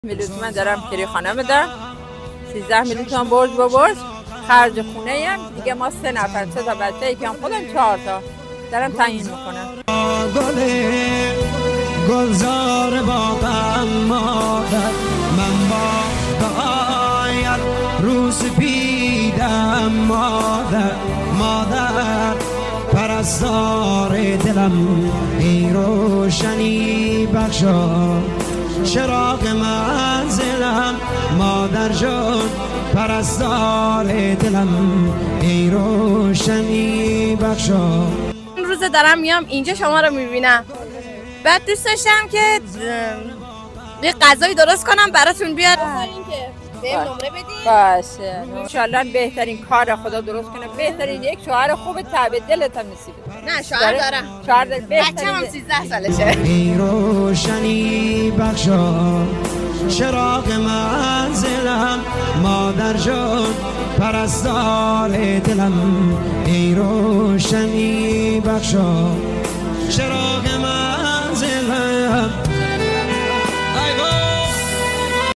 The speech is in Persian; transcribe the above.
میلیون تومن دارم کریخانه بدم، 13 میلیون تومن برج با برج، خرج خونه هم دیگه. ما 3 نفر، 3 تا بچه، یکی هم خودم 4 تا دارم تعیین میکنم. گلزار باغم مادر، من باید روز بیدم مادر، مادر پرستار دلم، ای روشنی بخشا چراغ منزلم، مادر جان پرستار دلم، ای روشنی بخشا. این روز دارم میام اینجا شما رو میبینم، بعد دوست داشتم که یه غذایی درست کنم براتون بیارم که بهم نمره بدین. باشه انشالله بهترین کار خدا درست کنه، بهترین یک شوهر خوب تابع دلت هم نصیب کنه. نه شوهر دارم، شوهر دارم، بچه‌م هم 13 سالشه. ای روشنی بخشا چراغ منزلم، مادر جان پرستار دلم، ای روشنی بخشا چراغ منزلم.